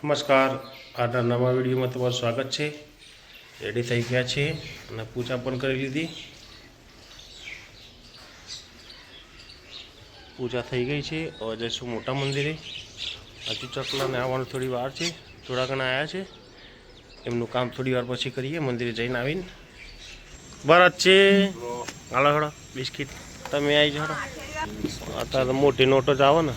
નમસ્કાર, આજના નવા વિડીયોમાં તમારું સ્વાગત છે। રેડી થઈ ગયા છે અને પૂજા પણ કરી લીધી। પૂજા થઈ ગઈ છે। હવે જઈશું મોટા મંદિરે। હજુ ચકલાને આવવાનું થોડી વાર છે, થોડા ઘણા આવ્યા છે। એમનું કામ થોડી વાર પછી કરીએ, મંદિરે જઈને આવીને। ભરત છે, હાલો હળો બિસ્કિટ તમે આવી જાઓ। અત્યારે તો મોટી નોટો જ આવો ને।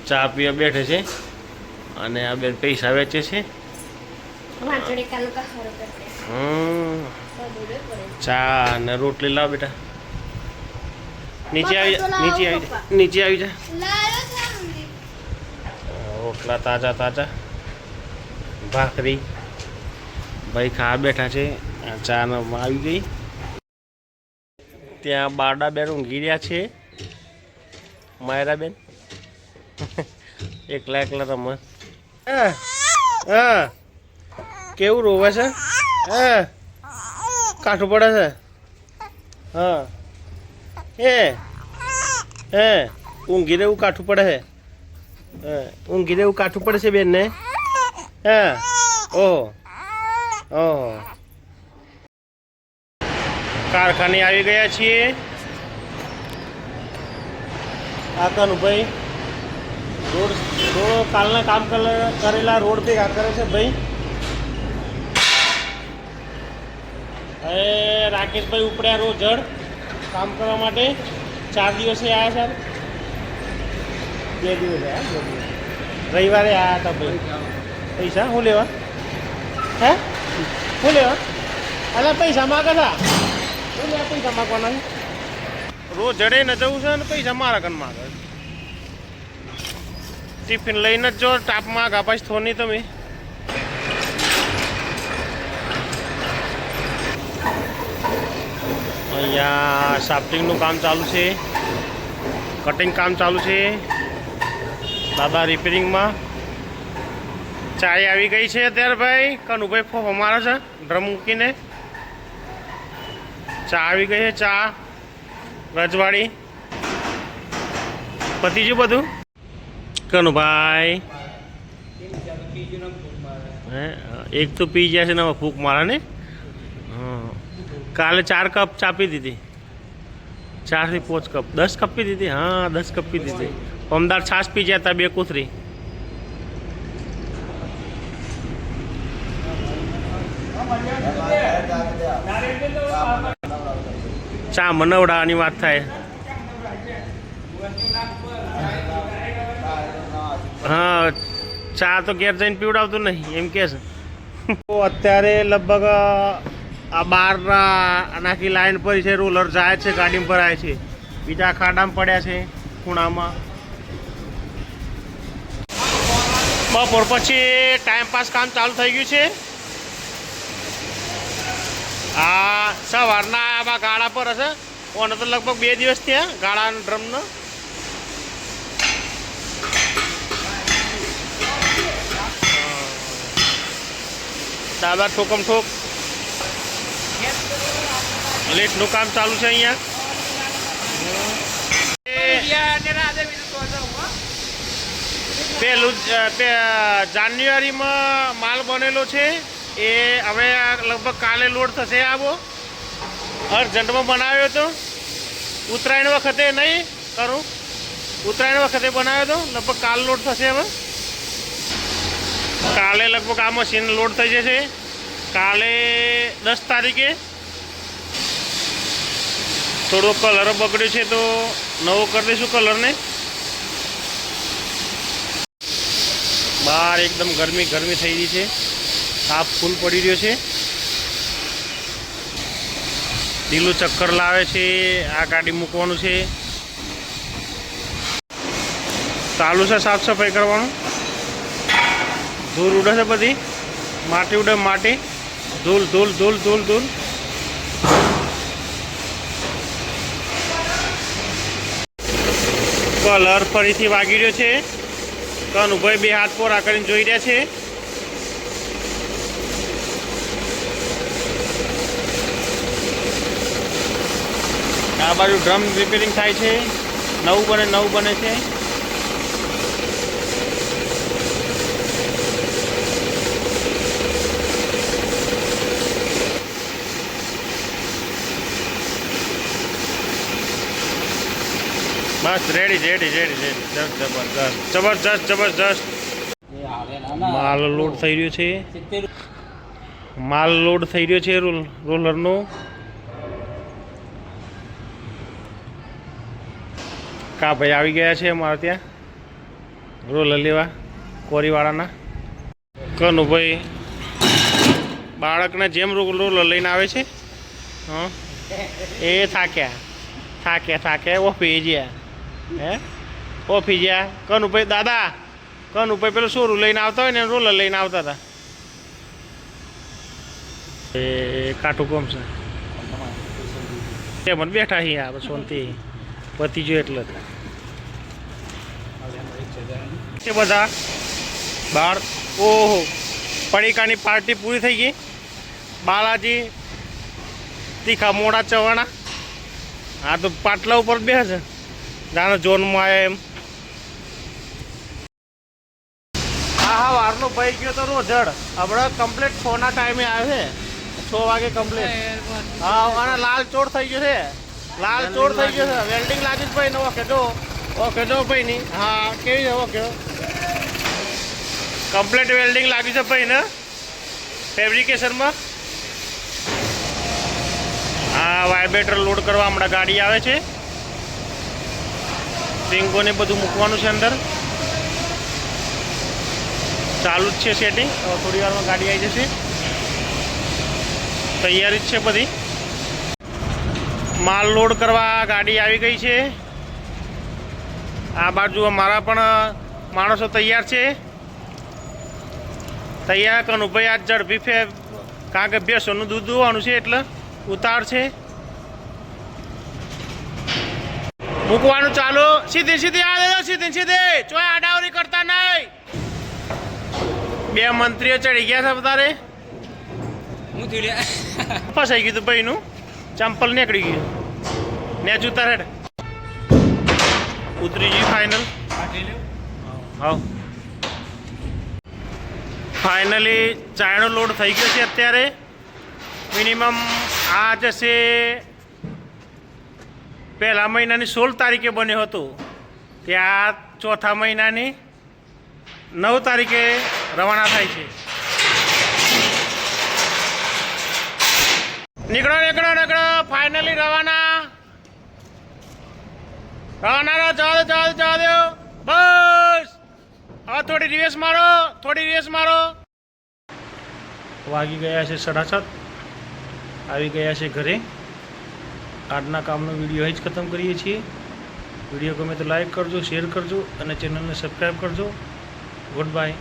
ચા પીવા બેઠે છે અને આ બેન પૈસા વેચે છે। ચા અને રોટલી લાવ બેટા। નીચે આવી જા। રોટલા તાજા તાજા, ભાખરી ભાઈ ખાવા બેઠા છે। ચા આવી ગઈ। ત્યાં બારડા બેન ઊંઘી રહ્યા છે। માયરા બેન એકલા એકલા રમે। કેવું રોવે છે? કાઠું પડે છે? હા હે ઊંઘી રહેવું કાઠું પડે છે? ઊંઘી રહેવું કાઠું પડે છે બેન ને? હા ઓહો ઓહો। કારખાને આવી ગયા છીએ। આ કનુભાઈ રોડ કાલના કામ કરેલા રોડ ભેગા કરે છે ભાઈ। હવે રાકેશભાઈ ઉપડ્યા રોજડ કામ કરવા માટે। 4 દિવસે આવ્યા છે। 2 દિવસ આવ્યા, 2 દિવસ રવિવારે આવ્યા હતા ભાઈ। પૈસા શું લેવા? હે શું લેવા? અલા પૈસા માગે હતા। શું લેવા પૈસા માગવાના? રોજ જડે ને જવું છે ને પૈસા મારા કન માગે। ટિફિન લઈને જ જો ટાપમાં ગાપાશ થોની તમે। અહીંયા સાફ્ટિંગનું કામ ચાલુ છે, કટિંગ કામ ચાલુ છે। દાદા રિપેરિંગમાં। ચાય આવી ગઈ છે અત્યારે ભાઈ। કનુભાઈ ફોફો મારે છે ડ્રમ મૂકીને। ચા આવી ગઈ છે, ચા રજવાડી પતી ગયું બધું। કનુભાઈ હે એક તો પી ગયા છે ને હવે ફૂંક મારા ને। કાલે 4 કપ ચા પી દીધી। 4 થી 5 કપ, 10 કપ પી દીધી। હા 10 કપ પી દીધી। પમદાર છાશ પી ગયા હતા 2 કોથરી। ચા મનવડાની વાત થાય। હા ચા તો ઘેર જઈને પીવડાવતું નહીં એમ કે છે। અત્યારે લગભગ આ બાર નાખી લાઈન પર છે, રોલર જાય છે, ગાડીમાં ભરાય છે। બીજા ખાડામાં પડ્યા છે ખૂણામાં। બપોર પછી ટાઈમપાસ કામ ચાલુ થઈ ગયું છે। આ સવારના આમાં ગાળા પર હશે ઓને તો લગભગ 2 દિવસ થયા ગાળા ડ્રમનો। દાદા ઠોકમ ઠોક લેટનું કામ ચાલુ છે અહીંયા। પેલું જાન્યુઆરીમાં માલ બનેલો છે એ હવે લગભગ કાલે લોડ થશે। આવો અર્જન્ટમાં બનાવ્યો હતો, ઉત્તરાયણ વખતે નહીં કરું, ઉત્તરાયણ વખતે બનાવ્યો હતો, લગભગ કાલ લોડ થશે। હવે કાલે લગભગ આ મશીન લોડ થઈ જશે। કાલે 10 તારીખે થોડો કલર બગડ્યો છે તો નવો કરી દઈશું કલરને। બહાર એકદમ ગરમી થઈ રહી છે, તાપ ફૂલ પડી રહ્યો છે। ઢીલું ચક્કર લાવે છે। આ ગાડી મૂકવાનું છે, ચાલુ છે સાફ સફાઈ કરવાનું। ધૂળ ઉડે છે બધી, માટી ઉડે, માટી ધૂળ ધૂળ ધૂળ ધૂળ ધૂળ। કલર ફરીથી વાગી રહ્યો છે। કનુભાઈ 2 હાથ પોરા કરીને જોઈ રહ્યા છે। આ બાજુ ડ્રમ રિપેરિંગ થાય છે। નવું બને છે. બસ રેડી જબરજસ્ત માલ લોડ થઈ રહ્યો છે. રોલરનો. કા ભાઈ આવી ગયા છે અમારે ત્યાં રોલર લેવા કોરીવાળાના. કનુભાઈ બાળકને જેમ રોલર લઈને આવે છે. હા એ થાક્યા ઓફી ગયા ઓફી ગયા. કનુભાઈ પેલું સોરું લઈને આવતા હોય ને રોલર લઈને આવતા હતા. એ કાઠું કોમ છે મને બેઠા અહીં આ શાંતિ પતી જો એટલે બધા બાર. ઓહો પડીકાની પાર્ટી પૂરી થઈ ગઈ. બાલાજી તીખા મોડા ચવાણા. હા તો પાટલા ઉપર બેસે છે જાણે ઝોનમાં આવ્યા એમ. હા વારનો ભાઈ ગયો તો રોજડ હમણાં કમ્પ્લીટ 6 ના ટાઈમે આવે છે. 6 વાગે કમ્પ્લીટ. હા અને લાલ ચોર થઈ ગયો છે. વેલ્ડિંગ લાગી ભાઈ ને ઓકે જો ભાઈ ની. હા કેવી છે ઓકે કમ્પ્લીટ વેલ્ડિંગ લાગ્યું છે ભાઈ ને ફેબ્રિકેશનમાં. હા વાઇબ્રેટર લોડ કરવા હમણાં ગાડી આવે છે. સિંગોને બધું મૂકવાનું છે અંદર. ચાલુ જ છે સેટિંગ. થોડી વારમાં ગાડી આવી જશે. તૈયારી જ છે બધી. માલ લોડ કરવા ગાડી આવી ગઈ છે. આ બાજુ અમારા પણ માણસો તૈયાર છે. તૈયાર કનુભાઈ આજ ઝડપી કારણ કે ભેંસોનું દૂધ દોવાનું છે એટલે ઉતાર છે. મૂકવાનું ચાલુ. સીધી ચોય આડાવરી કરતા નહીં. 2 મંત્રીઓ ચડી ગયા છે વધારે. ફસાઈ ગયું હતું ભાઈનું ચંપલ નીકળી ગયું. ને જૂતા રેડ ઉતરી ગયું ફાઇનલ. હા ફાઇનલી ચાયનો લોડ થઈ ગયો છે અત્યારે. મિનિમમ આ જશે પહેલા મહિનાની 16 તારીખે બન્યો હતો. ત્યાં ચોથા મહિનાની 9 તારીખે રવાના થાય છે. નીકળો ફાઇનલી રવાના જવા દો બસ. હવે થોડી રિવેસ મારો. વાગી ગયા છે 7:30. આવી ગયા છે ઘરે. આજના કામનો વિડીયો અહીં જ ખતમ કરીએ છીએ. વિડીયો ગમે તો લાઈક કરજો, શેર કરજો અને ચેનલને સબસ્ક્રાઈબ કરજો. Good bye.